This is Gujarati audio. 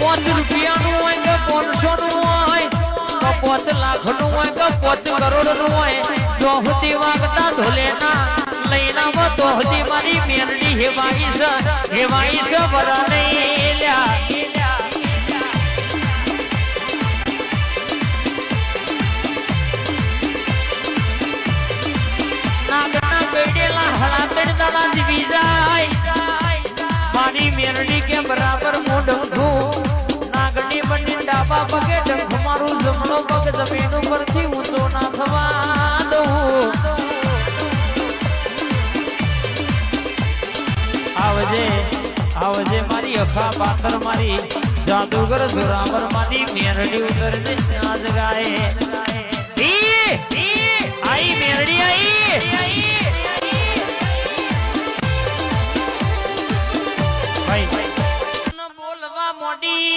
5 રૂપિયાનું હોય કે 500 નું હોય તો 5 લાખનું હોય કે 5 કરોડનું હોય જો હુતી વાગતા ધોલેના લઈના તો હુતી મારી મેરડી હેવાઈ છે બરા નહીં લ્યા નાગના બેડેલા હળાતડ દાડા જીવી જાય મારી મેરડી કે બરાબર મોઢું નાગની બંને ડાબા પગે ડંખ મારું જમણો પગ જમીન ઉપરથી ઊંચો ના થવા દઉં આવજે મારી અખા પાથર મારી જાદુગર જોરાવર મારી મેરડી ઉતરને નાચ ગાય આઈ મેરડી આઈ ભાઈ બોલવા મોડી